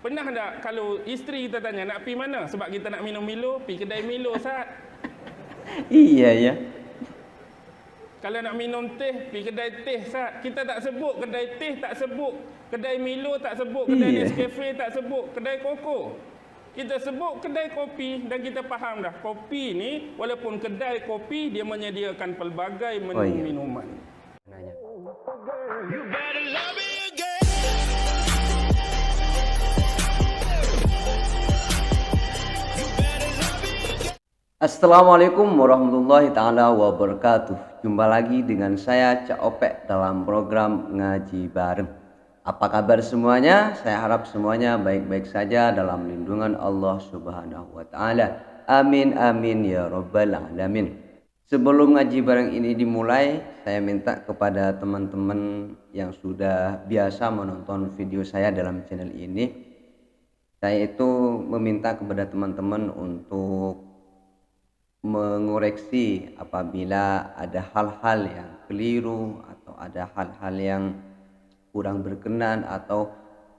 Pernah tak kalau isteri kita tanya nak pergi mana? Sebab kita nak minum Milo, pergi kedai Milo, Ustaz. Iya ya. Kalau nak minum teh, pergi kedai teh, Ustaz. Kita tak sebut kedai teh, tak sebut kedai Milo, tak sebut kedai Iya. Nescafe, tak sebut kedai koko. Kita sebut kedai kopi dan kita faham dah. Kopi ni walaupun kedai kopi dia menyediakan pelbagai menu Oh, iya. minuman. Nanya. Assalamualaikum warahmatullahi ta'ala wabarakatuh. Jumpa lagi dengan saya Cak Opek dalam program Ngaji Bareng. Apa kabar semuanya? Saya harap semuanya baik-baik saja dalam lindungan Allah Subhanahu wa Ta'ala. Amin amin ya rabbal alamin. Sebelum ngaji bareng ini dimulai, saya minta kepada teman-teman yang sudah biasa menonton video saya dalam channel ini, saya itu meminta kepada teman-teman untuk mengoreksi apabila ada hal-hal yang keliru atau ada hal-hal yang kurang berkenan atau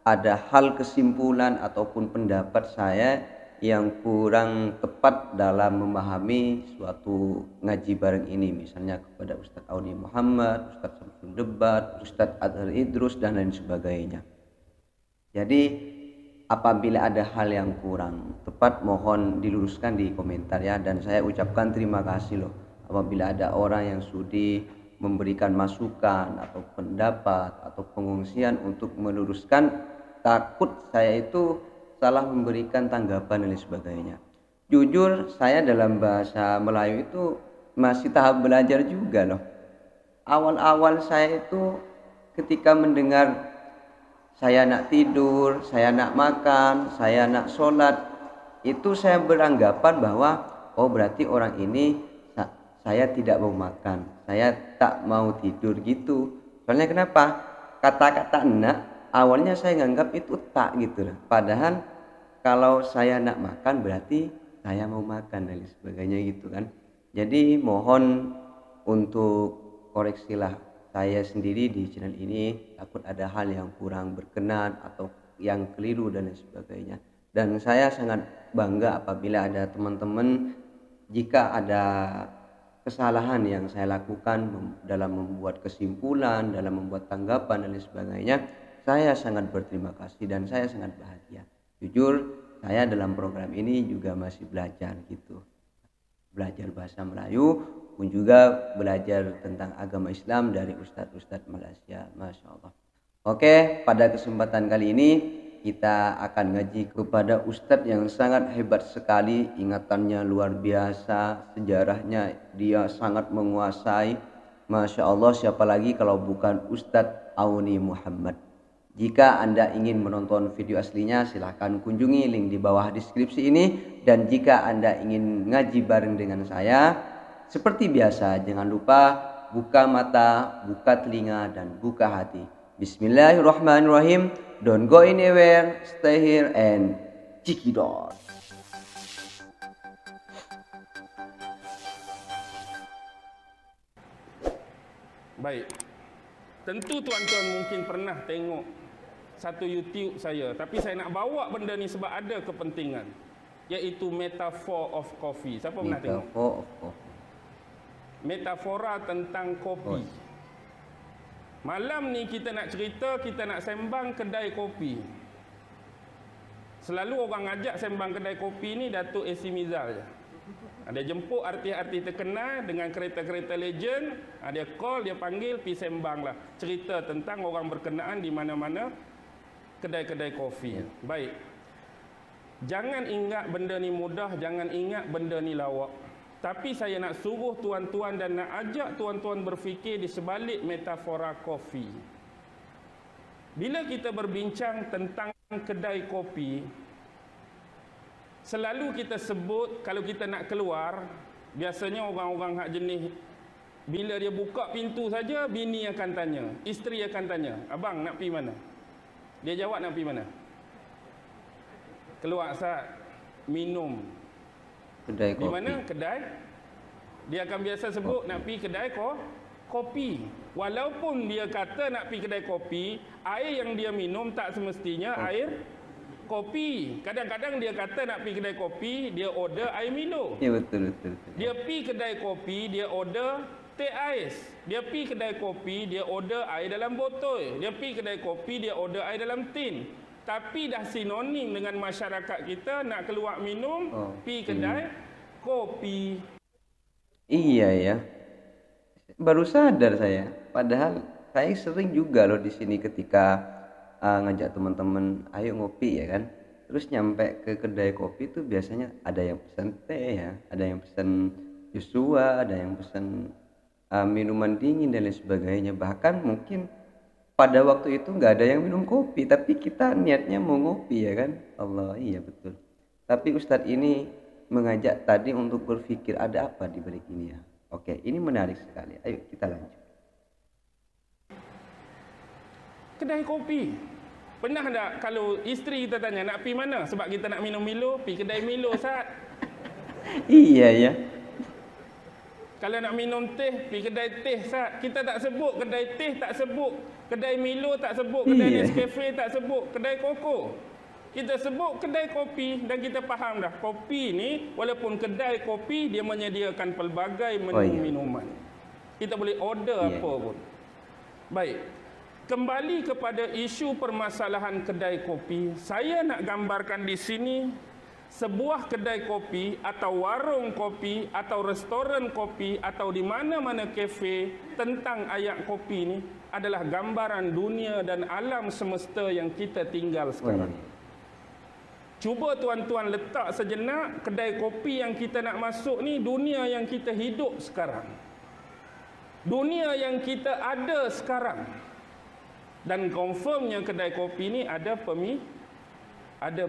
ada hal kesimpulan ataupun pendapat saya yang kurang tepat dalam memahami suatu ngaji bareng ini, misalnya kepada Ustadz Audi Muhammad, Ustadz Samsul Debat, Ustadz Adhar Idrus dan lain sebagainya. Jadi apabila ada hal yang kurang tepat mohon diluruskan di komentar ya, dan saya ucapkan terima kasih loh apabila ada orang yang sudi memberikan masukan atau pendapat atau pengungsian untuk meluruskan. Takut saya itu salah memberikan tanggapan dan lain sebagainya. Jujur saya dalam bahasa Melayu itu masih tahap belajar juga loh. Awal-awal saya itu ketika mendengar saya nak tidur, saya nak makan, saya nak sholat, itu saya beranggapan bahwa oh berarti orang ini saya tidak mau makan, saya tak mau tidur gitu. Soalnya kenapa? Kata-kata nak awalnya saya nganggap itu tak gitu lah. Padahal kalau saya nak makan berarti saya mau makan dan sebagainya gitu kan. Jadi mohon untuk koreksilah saya sendiri di channel ini, takut ada hal yang kurang berkenan atau yang keliru dan lain sebagainya. Dan saya sangat bangga apabila ada teman-teman, jika ada kesalahan yang saya lakukan dalam membuat kesimpulan, dalam membuat tanggapan dan lain sebagainya, saya sangat berterima kasih dan saya sangat bahagia. Jujur saya dalam program ini juga masih belajar gitu, belajar bahasa Melayu pun juga belajar tentang agama Islam dari Ustadz-Ustadz Malaysia. Masya Allah. Oke, pada kesempatan kali ini kita akan ngaji kepada Ustadz yang sangat hebat sekali, ingatannya luar biasa, sejarahnya dia sangat menguasai. Masya Allah, siapa lagi kalau bukan Ustadz Auni Muhammad. Jika Anda ingin menonton video aslinya, silahkan kunjungi link di bawah deskripsi ini. Dan jika Anda ingin ngaji bareng dengan saya, seperti biasa, jangan lupa buka mata, buka telinga, dan buka hati. Bismillahirrahmanirrahim. Don't go anywhere, stay here and check it out. Baik. Tentu tuan-tuan mungkin pernah tengok satu YouTube saya, tapi saya nak bawa benda ni sebab ada kepentingan, iaitu Metaphor of Coffee. Siapa pernah tengok? Metafora tentang kopi. Malam ni kita nak cerita, kita nak sembang kedai kopi. Selalu orang ajak sembang kedai kopi ni Datuk AC Mizal je. Dia jemput artis-artis terkenal dengan kereta-kereta legend, dia call, dia panggil, pergi sembang lah. Cerita tentang orang berkenaan di mana-mana kedai-kedai kopi. Baik. Jangan ingat benda ni mudah, jangan ingat benda ni lawak. Tapi saya nak suruh tuan-tuan dan nak ajak tuan-tuan berfikir di sebalik metafora kopi. Bila kita berbincang tentang kedai kopi, selalu kita sebut kalau kita nak keluar, biasanya orang-orang hak jenis bila dia buka pintu saja, bini akan tanya, isteri akan tanya, abang nak pergi mana? Dia jawab nak pergi mana? Keluar Ustaz, minum. Kedai kopi. Di mana? Kedai. Dia akan biasa sebut nak pergi kedai kopi. Walaupun dia kata nak pergi kedai kopi, air yang dia minum tak semestinya air kopi. Kadang-kadang dia kata nak pergi kedai kopi, dia order air Milo. Ya, betul, betul, betul. Dia pergi kedai kopi, dia order teh ais. Dia pergi kedai kopi, dia order air dalam botol. Dia pergi kedai kopi, dia order air dalam tin. Tapi dah sinonim dengan masyarakat kita, nak keluar minum, pergi kedai kopi. Iya ya. Baru sadar saya. Padahal saya sering juga loh di sini ketika ngajak teman-teman ayo ngopi ya kan. Terus nyampe ke kedai kopi tuh biasanya ada yang pesan teh ya, ada yang pesan Joshua, ada yang pesan minuman dingin dan lain sebagainya. Bahkan mungkin pada waktu itu nggak ada yang minum kopi, tapi kita niatnya mau ngopi ya kan. Allah, iya betul. Tapi Ustadz ini mengajak tadi untuk berpikir ada apa di balik ini ya. Oke, ini menarik sekali. Ayo kita lanjut. Kedai kopi. Pernah tak kalau isteri kita tanya nak pergi mana? Sebab kita nak minum Milo, pergi kedai Milo, Ustaz. Iya ya. Kalau nak minum teh, pergi kedai teh, Ustaz. Kita tak sebut kedai teh, tak sebut kedai Milo, tak sebut kedai Nescafe, tak sebut kedai koko. Kita sebut kedai kopi dan kita faham dah. Kopi ni walaupun kedai kopi dia menyediakan pelbagai menu minuman. Kita boleh order apa pun. Baik. Kembali kepada isu permasalahan kedai kopi, saya nak gambarkan di sini sebuah kedai kopi atau warung kopi atau restoran kopi atau di mana-mana kafe tentang ayat kopi ni adalah gambaran dunia dan alam semesta yang kita tinggal sekarang. Cuba tuan-tuan letak sejenak kedai kopi yang kita nak masuk ni dunia yang kita hidup sekarang. Dunia yang kita ada sekarang. Dan confirmnya kedai kopi ni ada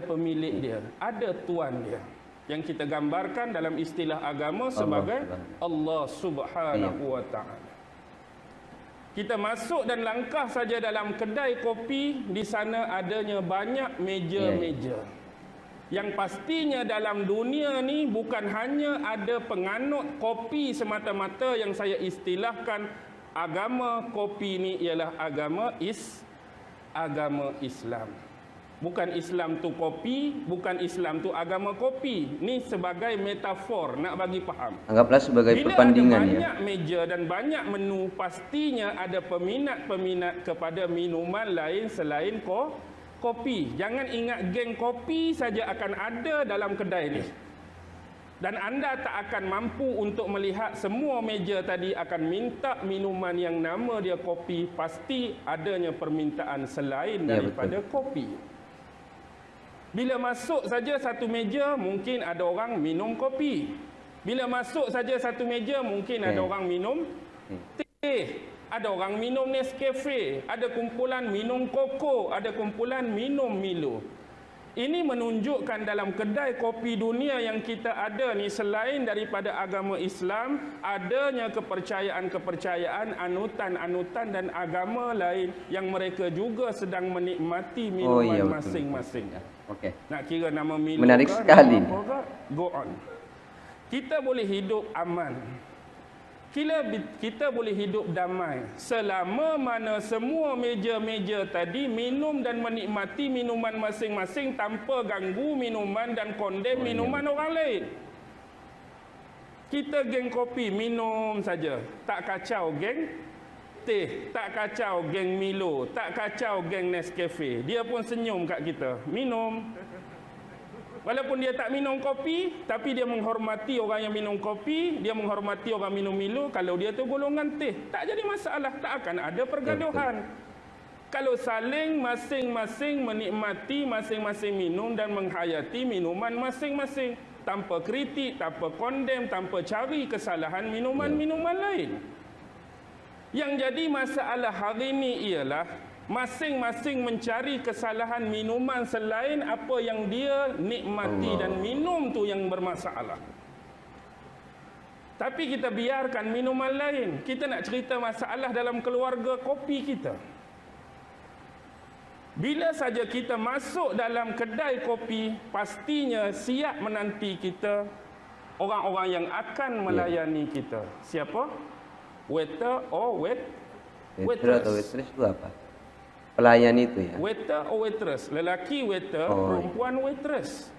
pemilik dia, ada tuan dia. Yang kita gambarkan dalam istilah agama sebagai Allah Subhanahu wa taala. Kita masuk dan langkah saja dalam kedai kopi, di sana adanya banyak meja-meja. Yang pastinya dalam dunia ni bukan hanya ada penganut kopi semata-mata yang saya istilahkan agama kopi ni ialah agama Islam. Bukan Islam tu kopi, bukan Islam tu agama kopi. Ni sebagai metafor nak bagi faham. Anggaplah sebagai perbandingan ya. Bila ada banyak meja dan banyak menu, pastinya ada peminat-peminat kepada minuman lain selain kopi. Jangan ingat geng kopi saja akan ada dalam kedai ni. Dan anda tak akan mampu untuk melihat semua meja tadi akan minta minuman yang nama dia kopi. Pasti adanya permintaan selain daripada kopi. Bila masuk saja satu meja, mungkin ada orang minum kopi. Bila masuk saja satu meja, mungkin ada orang minum teh. Ada orang minum Nescafe. Ada kumpulan minum koko. Ada kumpulan minum Milo. Ini menunjukkan dalam kedai kopi dunia yang kita ada ni, selain daripada agama Islam, adanya kepercayaan-kepercayaan, anutan-anutan dan agama lain yang mereka juga sedang menikmati minuman masing-masing. Okey. Nak kira nama Milo menarik sekali. Go on. Kita boleh hidup aman. Kita boleh hidup damai selama mana semua meja-meja tadi minum dan menikmati minuman masing-masing tanpa ganggu minuman dan kondem minuman orang lain. Kita geng kopi minum saja, tak kacau geng teh, tak kacau geng Milo, tak kacau geng Nescafe. Dia pun senyum kat kita, minum. Walaupun dia tak minum kopi, tapi dia menghormati orang yang minum kopi, dia menghormati orang minum Milo. Kalau dia tu golongan teh, tak jadi masalah, tak akan ada pergaduhan. Kalau saling masing-masing menikmati masing-masing minum dan menghayati minuman masing-masing, tanpa kritik, tanpa kondem, tanpa cari kesalahan minuman-minuman lain. Yang jadi masalah hari ini ialah masing-masing mencari kesalahan minuman selain apa yang dia nikmati dan minum tu yang bermasalah. Tapi kita biarkan minuman lain. Kita nak cerita masalah dalam keluarga kopi kita. Bila saja kita masuk dalam kedai kopi, pastinya siap menanti kita orang-orang yang akan melayani kita. Siapa? Waiter or waitress atau waitress itu apa? pelayan itu ya. Waiter or waitress. Lelaki waiter, perempuan waitress.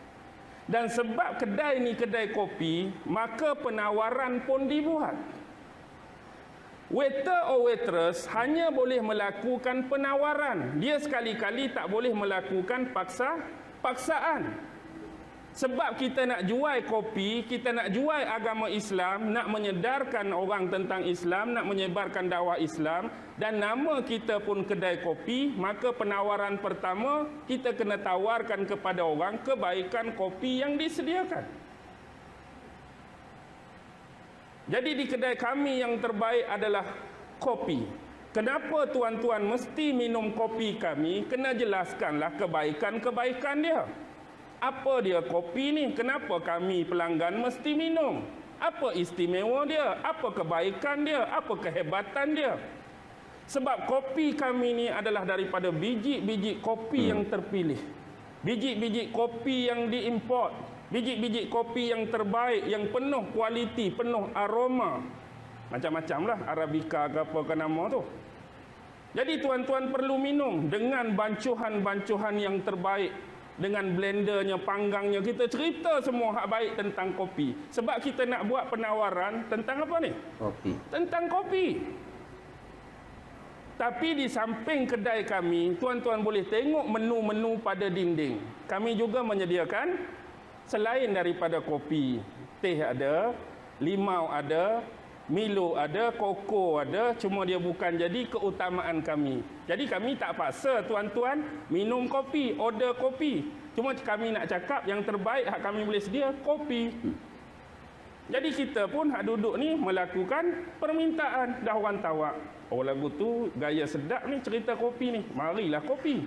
Dan sebab kedai ni kedai kopi, maka penawaran pun dibuat. Waiter or waitress hanya boleh melakukan penawaran. Dia sekali-kali tak boleh melakukan paksaan. Sebab kita nak jual kopi, kita nak jual agama Islam, nak menyedarkan orang tentang Islam, nak menyebarkan dakwah Islam, dan nama kita pun kedai kopi, maka penawaran pertama kita kena tawarkan kepada orang kebaikan kopi yang disediakan. Jadi di kedai kami yang terbaik adalah kopi. Kenapa tuan-tuan mesti minum kopi kami? Kena jelaskanlah kebaikan-kebaikan dia. Apa dia kopi ni? Kenapa kami pelanggan mesti minum? Apa istimewa dia? Apa kebaikan dia? Apa kehebatan dia? Sebab kopi kami ni adalah daripada biji-biji kopi yang terpilih. Biji-biji kopi yang diimport. Biji-biji kopi yang terbaik, yang penuh kualiti, penuh aroma. Macam-macam lah, Arabica ke apa ke nama tu. Jadi tuan-tuan perlu minum dengan bancuhan-bancuhan yang terbaik. Dengan blendernya, panggangnya, kita cerita semua hak baik tentang kopi. Sebab kita nak buat penawaran tentang apa ni? Kopi. Tentang kopi. Tapi di samping kedai kami, tuan-tuan boleh tengok menu-menu pada dinding. Kami juga menyediakan selain daripada kopi, teh ada, limau ada, Milo ada, koko ada, cuma dia bukan jadi keutamaan kami. Jadi kami tak paksa tuan-tuan minum kopi, order kopi. Cuma kami nak cakap yang terbaik hak kami boleh sedia, kopi. Jadi kita pun hak duduk ni melakukan permintaan. Dah orang tawak, oh lagu tu gaya sedap ni, cerita kopi ni, marilah kopi.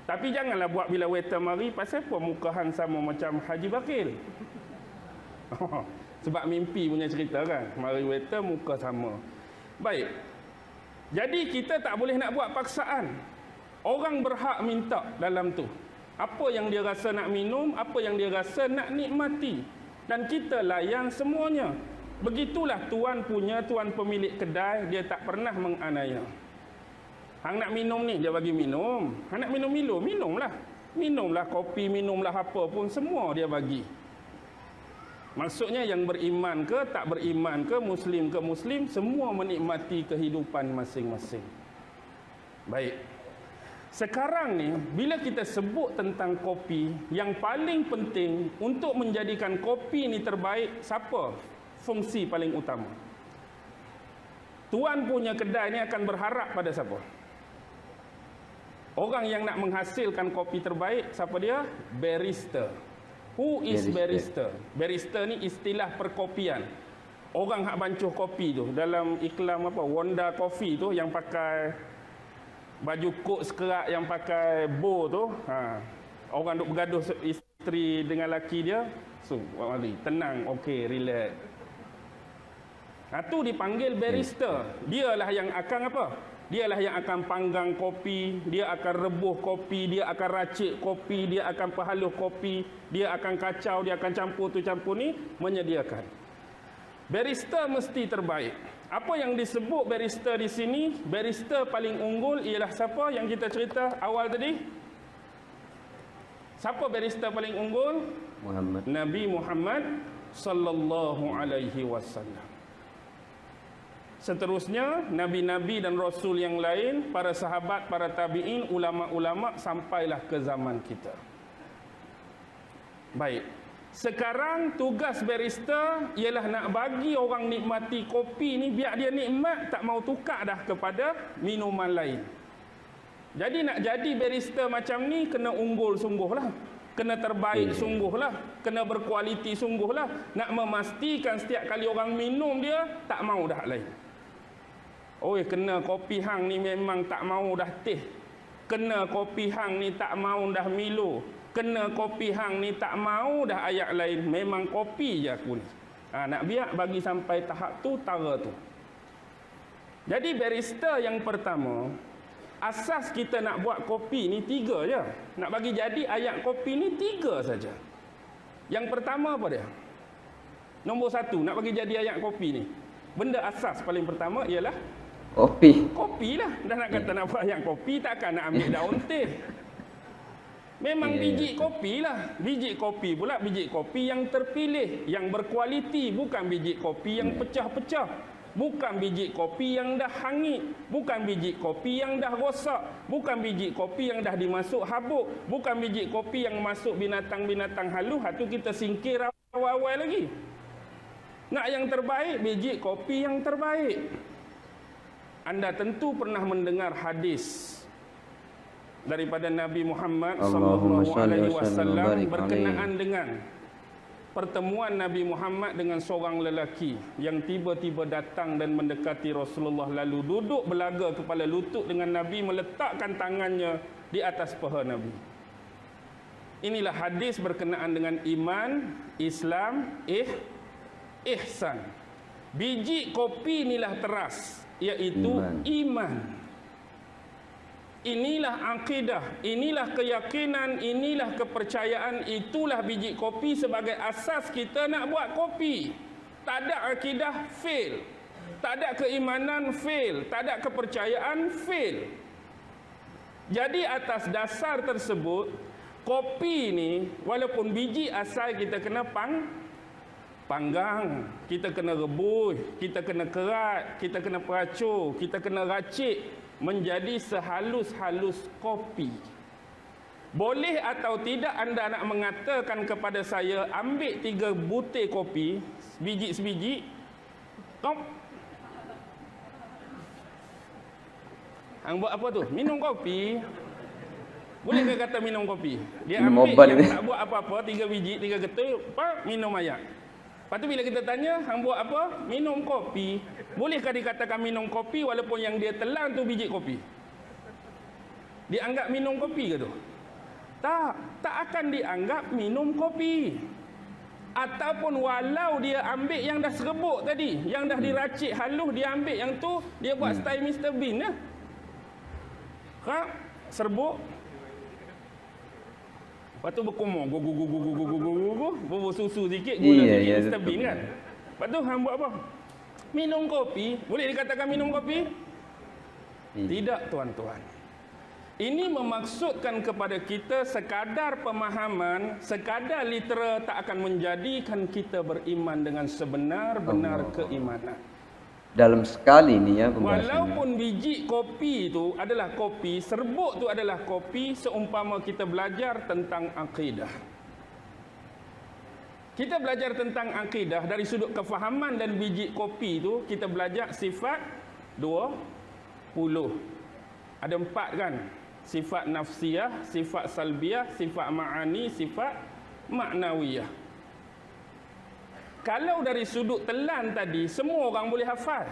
Tapi janganlah buat bila waiter mari, pasal apa muka hang sama macam Haji Bakil. Sebab mimpi punya cerita kan. Mari waiter muka sama. Baik. Jadi kita tak boleh nak buat paksaan. Orang berhak minta dalam tu. Apa yang dia rasa nak minum, apa yang dia rasa nak nikmati. Dan kita layan semuanya. Begitulah tuan pemilik kedai, dia tak pernah menganiaya. Hang nak minum ni, dia bagi minum. Hang nak minum Milo, minumlah. Minumlah kopi, minumlah apa pun, semua dia bagi. Maksudnya yang beriman ke tak beriman ke muslim, semua menikmati kehidupan masing-masing. Baik. Sekarang ni bila kita sebut tentang kopi, yang paling penting untuk menjadikan kopi ni terbaik, siapa fungsi paling utama? Tuan punya kedai ni akan berharap pada siapa? Orang yang nak menghasilkan kopi terbaik, siapa dia? Barista. Who is barista? Barista ni istilah perkopian. Orang hak bancuh kopi tu dalam iklan apa Wanda Coffee tu yang pakai baju kot sekerat yang pakai bow tu, orang duk bergaduh isteri dengan laki dia, so mari tenang, okey, relax. Tu dipanggil barista. Dialah yang akan apa? Dialah yang akan panggang kopi, dia akan rebuh kopi, dia akan racik kopi, dia akan perhalus kopi, dia akan kacau, dia akan campur tu campur ni, menyediakan. Barista mesti terbaik. Apa yang disebut barista di sini? Barista paling unggul ialah siapa yang kita cerita awal tadi? Siapa barista paling unggul? Muhammad. Nabi Muhammad sallallahu alaihi wasallam. Seterusnya, nabi-nabi dan rasul yang lain, para sahabat, para tabi'in, ulama-ulama, sampailah ke zaman kita. Baik. Sekarang tugas barista ialah nak bagi orang nikmati kopi ni, biar dia nikmat, tak mau tukar dah kepada minuman lain. Jadi nak jadi barista macam ni, kena unggul sungguhlah. Kena terbaik sungguhlah. Kena berkualiti sungguhlah. Nak memastikan setiap kali orang minum dia, tak mau dah lain. Oi, kena kopi hang ni memang tak mau dah teh. Kena kopi hang ni tak mau dah Milo. Kena kopi hang ni tak mau dah ayak lain. Memang kopi je aku ni. Nak biar bagi sampai tahap tu, tara tu. Jadi barista yang pertama, asas kita nak buat kopi ni 3 je. Nak bagi jadi ayak kopi ni 3 saja. Yang pertama apa dia? Nombor 1, nak bagi jadi ayak kopi ni. Benda asas paling pertama ialah Kopi. Kopi lah. Dah nak kata nak bayang kopi, takkan nak ambil daun teh. Memang biji kopi lah. Biji kopi pula biji kopi yang terpilih, yang berkualiti, bukan biji kopi yang pecah-pecah. Bukan biji kopi yang dah hangit, bukan biji kopi yang dah rosak, bukan biji kopi yang dah dimasuk habuk, bukan biji kopi yang masuk binatang-binatang halus, itu kita singkir awal-awal lagi. Nak yang terbaik, biji kopi yang terbaik. Anda tentu pernah mendengar hadis daripada Nabi Muhammad sallallahu alaihi wasallam berkenaan dengan pertemuan Nabi Muhammad dengan seorang lelaki yang tiba-tiba datang dan mendekati Rasulullah, lalu duduk belaga kepala lutut dengan Nabi, meletakkan tangannya di atas paha Nabi. Inilah hadis berkenaan dengan iman, Islam, ihsan. Biji kopi inilah teras, iaitu iman. Inilah akidah, inilah keyakinan, inilah kepercayaan, itulah biji kopi sebagai asas kita nak buat kopi. Tak ada akidah, fail. Tak ada keimanan, fail. Tak ada kepercayaan, fail. Jadi atas dasar tersebut, kopi ni walaupun biji asal kita kena panggang, kita kena rebus, kita kena kerat, kita kena peracur, kita kena racik menjadi sehalus-halus kopi. Boleh atau tidak anda nak mengatakan kepada saya, ambil 3 butir kopi, sebiji-sebiji, hang buat apa tu? Minum kopi. Boleh ke kata minum kopi? Dia ambil yang tak buat apa-apa, 3 biji, 3 getul, minum air. Lepas tu bila kita tanya, hang buat apa? Minum kopi. Bolehkah dikatakan minum kopi walaupun yang dia telan tu biji kopi? Dianggap minum kopi ke tu? Tak akan dianggap minum kopi. Ataupun walau dia ambil yang dah serebuk tadi, yang dah diracik halus, dia ambil yang tu, dia buat style Mr. Bean lah. Serbuk. Lepas tu berkumur, bubur susu sikit, gula sikit, Mr. Bean kan. Lepas tu hang buat apa? Minum kopi. Boleh dikatakan minum kopi? Tidak, tuan-tuan. Ini memaksudkan kepada kita sekadar pemahaman, sekadar litera tak akan menjadikan kita beriman dengan sebenar-benar keimanan. Dalam sekali ni ya pembahasannya. Walaupun biji kopi itu adalah kopi, serbuk itu adalah kopi, seumpama kita belajar tentang akidah. Kita belajar tentang akidah dari sudut kefahaman dan biji kopi itu, kita belajar sifat 20. Ada 4 kan? Sifat nafsiyah, sifat salbiyah, sifat ma'ani, sifat maknawiyah. Kalau dari sudut telan tadi, semua orang boleh hafal.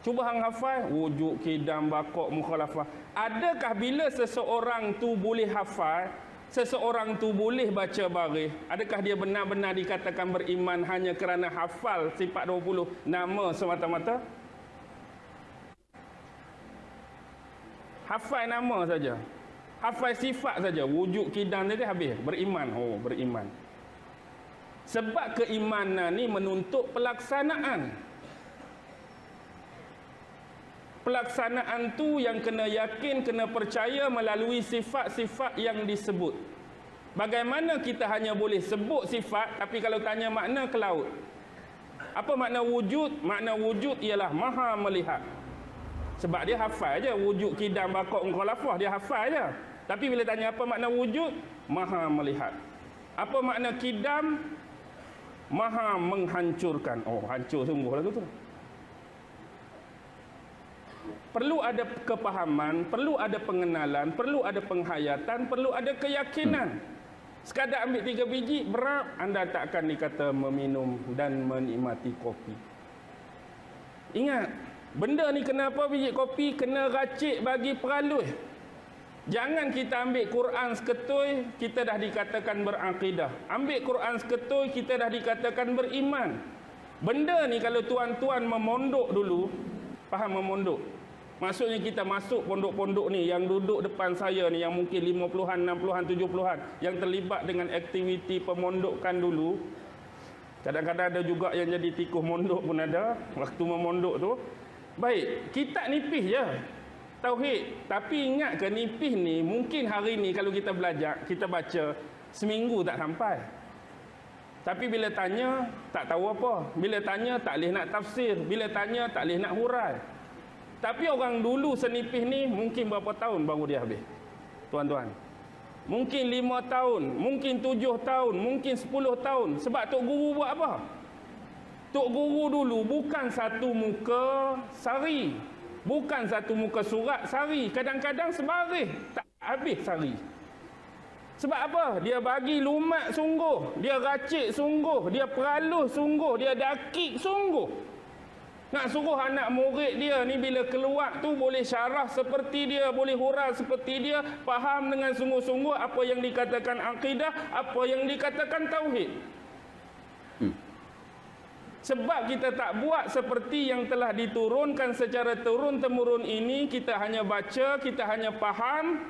Cuba hang hafal wujud, kidam, bakok, mukhalafah. Adakah bila seseorang tu boleh hafal, seseorang tu boleh baca baris, adakah dia benar-benar dikatakan beriman hanya kerana hafal sifat 20 nama semata-mata? Hafal nama saja, hafal sifat saja, wujud, kidam tadi habis, beriman. Oh, beriman. Sebab keimanan ni menuntut pelaksanaan. Pelaksanaan tu yang kena yakin, kena percaya melalui sifat-sifat yang disebut. Bagaimana kita hanya boleh sebut sifat, tapi kalau tanya makna ke laut. Apa makna wujud? Makna wujud ialah maha melihat. Sebab dia hafal je, wujud, kidam, bakok, mukhalafah, dia hafal je. Tapi bila tanya apa makna wujud? Maha melihat. Apa makna kidam? Maha menghancurkan. Oh, hancur sungguh lah tu. Perlu ada kepahaman, perlu ada pengenalan, perlu ada penghayatan, perlu ada keyakinan. Sekadar ambil 3 biji, berat, anda tak akan dikata meminum dan menikmati kopi. Ingat, benda ni kenapa biji kopi kena racik bagi peralus. Jangan kita ambil Quran seketui, kita dah dikatakan berakidah. Ambil Quran seketui, kita dah dikatakan beriman. Benda ni kalau tuan-tuan memondok dulu, faham memondok? Maksudnya kita masuk pondok-pondok ni, yang duduk depan saya ni, yang mungkin 50-an, 60-an, 70-an, yang terlibat dengan aktiviti pemondokan dulu. Kadang-kadang ada juga yang jadi tikuh mondok pun ada, waktu memondok tu. Baik, kita nipis je tauhid. Tapi ingat ke nipis ni mungkin hari ni kalau kita belajar, kita baca seminggu tak sampai. Tapi bila tanya tak tahu apa. Bila tanya tak boleh nak tafsir. Bila tanya tak boleh nak hurai. Tapi orang dulu senipis ni mungkin berapa tahun baru dia habis. Tuan-tuan. Mungkin 5 tahun, mungkin 7 tahun, mungkin 10 tahun. Sebab Tok Guru buat apa? Tok Guru dulu bukan satu muka sari. Bukan satu muka surat sari. Kadang-kadang sebaris tak habis sari. Sebab apa? Dia bagi lumat sungguh. Dia racik sungguh. Dia peralus sungguh. Dia dakik sungguh. Nak suruh anak murid dia ni bila keluar tu boleh syarah seperti dia. Boleh hurai seperti dia. Faham dengan sungguh-sungguh apa yang dikatakan akidah. Apa yang dikatakan tauhid. Sebab kita tak buat seperti yang telah diturunkan secara turun-temurun ini, kita hanya baca, kita hanya faham,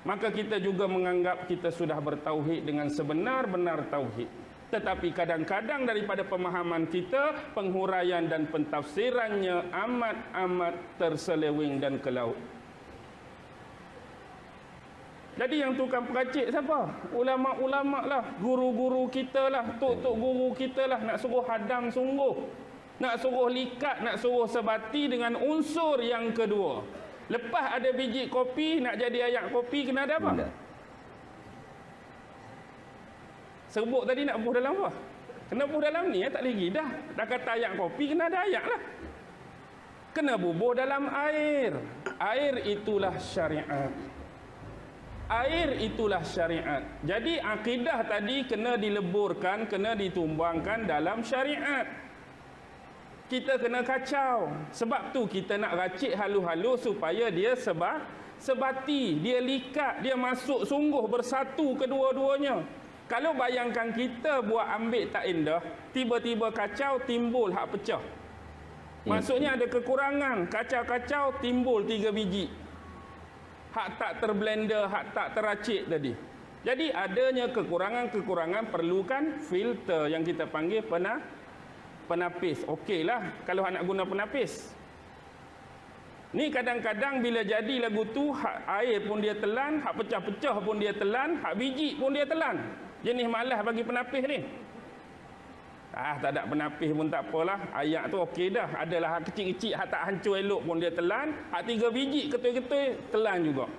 maka kita juga menganggap kita sudah bertauhid dengan sebenar-benar tauhid. Tetapi kadang-kadang daripada pemahaman kita, penghuraian dan pentafsirannya amat-amat terseleweng dan ke laut. Jadi yang tukang peracik siapa? Ulama-ulama lah, guru-guru kita lah, tok-tok guru kita lah. Nak suruh hadam sungguh, nak suruh likat, nak suruh sebati dengan unsur yang kedua. Lepas ada biji kopi, nak jadi ayak kopi kena ada apa? Serbuk tadi nak buh dalam apa? Kena buh dalam ni, tak lagi dah. Dah kata ayak kopi, kena ada ayak lah. Kena bubuh dalam air. Air itulah syariat. Air itulah syariat. Jadi akidah tadi kena dileburkan, kena ditumbangkan dalam syariat. Kita kena kacau. Sebab tu kita nak racik halu-halu supaya dia sebati, dia likat, dia masuk sungguh bersatu kedua-duanya. Kalau bayangkan kita buat ambil tak indah, tiba-tiba kacau timbul hak pecah. Maksudnya ada kekurangan, kacau-kacau timbul 3 biji. Hak tak terblender, hak tak teracik tadi. Jadi adanya kekurangan-kekurangan perlukan filter yang kita panggil penapis. Okeylah kalau nak guna penapis. Ni kadang-kadang bila jadi lagu tu, hak air pun dia telan, hak pecah-pecah pun dia telan, hak biji pun dia telan. Jenis malas bagi penapis ni. Tak ada penapis pun tak apalah. Ayat tu okey dah. Adalah hak kecil-kecil, hak tak hancur elok pun dia telan. Hak 3 biji ketui-ketui telan juga.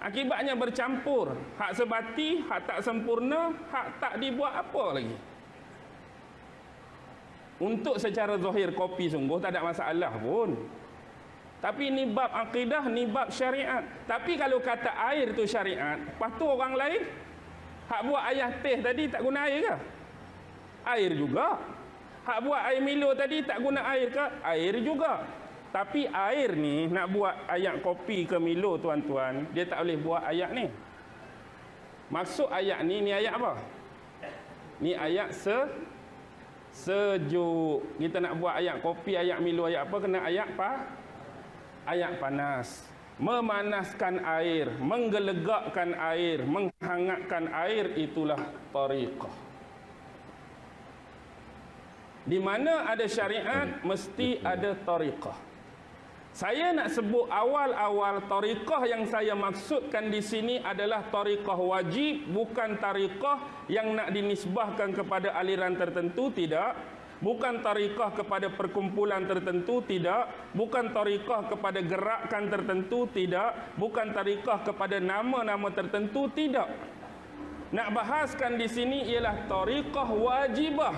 Akibatnya bercampur. Hak sebati, hak tak sempurna, hak tak dibuat apa lagi. Untuk secara zahir kopi sungguh tak ada masalah pun. Tapi ni bab akidah, ni bab syariat. Tapi kalau kata air tu syariat, lepas tu orang lain hak buat ayah teh tadi tak guna air ke? Air juga. Hak buat air Milo tadi tak guna air ke? Air juga. Tapi air ni nak buat ayak kopi ke Milo tuan-tuan, dia tak boleh buat ayak ni. Maksud ayak ni ayak apa? Ni ayak sejuk. Kita nak buat ayak kopi, ayak Milo, ayak apa, kena ayak ayak panas. Memanaskan air, menggelegakkan air, menghangatkan air, itulah tariqah. Di mana ada syariat, mesti ada tariqah. Saya nak sebut awal-awal tariqah yang saya maksudkan di sini adalah tariqah wajib, bukan tariqah yang nak dinisbahkan kepada aliran tertentu, tidak. Bukan tariqah kepada perkumpulan tertentu, tidak. Bukan tariqah kepada gerakan tertentu, tidak. Bukan tariqah kepada nama-nama tertentu, tidak. Nak bahaskan di sini ialah tariqah wajibah.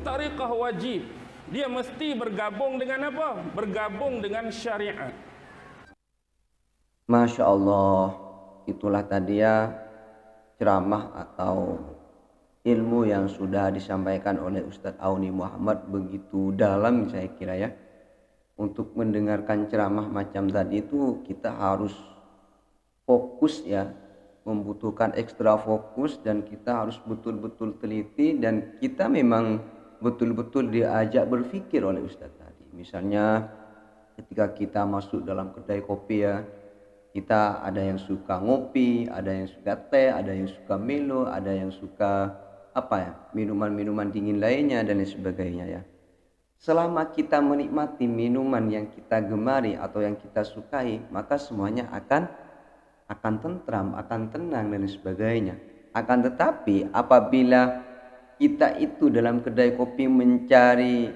Tariqah wajib. Dia mesti bergabung dengan apa? Bergabung dengan syariat. Masya Allah, itulah tadi ya ceramah atau ilmu yang sudah disampaikan oleh Ustadz Auni Muhammad, begitu dalam saya kira ya. Untuk mendengarkan ceramah macam tadi itu kita harus fokus ya, membutuhkan ekstra fokus, dan kita harus betul-betul teliti, dan kita memang betul-betul diajak berpikir oleh Ustadz tadi. Misalnya ketika kita masuk dalam kedai kopi ya, kita ada yang suka ngopi, ada yang suka teh, ada yang suka Milo, ada yang suka apa ya, minuman-minuman dingin lainnya dan lain sebagainya ya. Selama kita menikmati minuman yang kita gemari atau yang kita sukai, maka semuanya akan tentram, akan tenang dan sebagainya. Akan tetapi apabila kita itu dalam kedai kopi mencari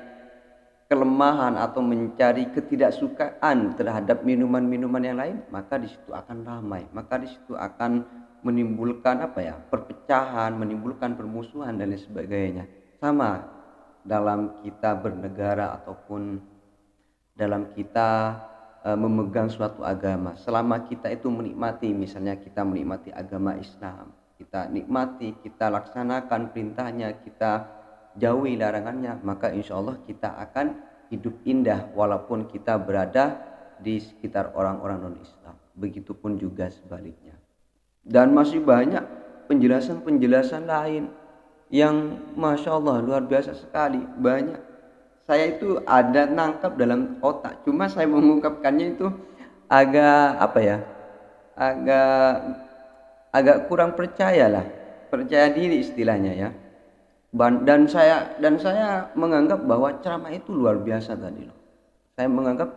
kelemahan atau mencari ketidaksukaan terhadap minuman-minuman yang lain, maka di situ akan ramai, maka di situ akan menimbulkan perpecahan, menimbulkan permusuhan dan lain sebagainya. Sama dalam kita bernegara ataupun dalam kita memegang suatu agama. Selama kita itu menikmati, misalnya kita menikmati agama Islam, kita nikmati, kita laksanakan perintahnya, kita jauhi larangannya, maka insya Allah kita akan hidup indah walaupun kita berada di sekitar orang-orang non-Islam. Begitupun juga sebaliknya. Dan masih banyak penjelasan-penjelasan lain yang Masya Allah luar biasa sekali, banyak. Saya itu ada nangkap dalam otak, cuma saya mengungkapkannya itu agak agak kurang percaya diri istilahnya ya. Dan saya menganggap bahwa ceramah itu luar biasa tadi loh. Saya menganggap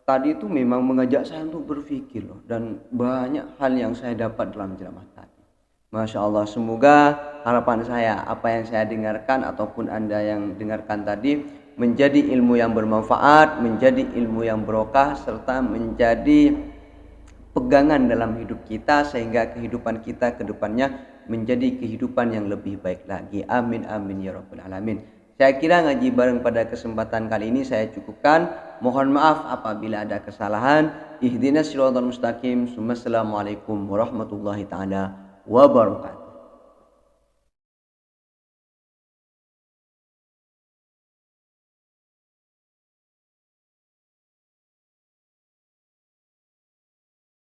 tadi itu memang mengajak saya untuk berpikir loh, dan banyak hal yang saya dapat dalam ceramah tadi. Masya Allah, semoga harapan saya apa yang saya dengarkan ataupun Anda yang dengarkan tadi menjadi ilmu yang bermanfaat, menjadi ilmu yang barokah, serta menjadi pegangan dalam hidup kita sehingga kehidupan kita ke depannya menjadi kehidupan yang lebih baik lagi. Amin amin ya rabbal alamin. Saya kira ngaji bareng pada kesempatan kali ini saya cukupkan. Mohon maaf apabila ada kesalahan. Ihdinas siratal mustaqim. Assalamualaikum warahmatullahi taala wabarakatuh.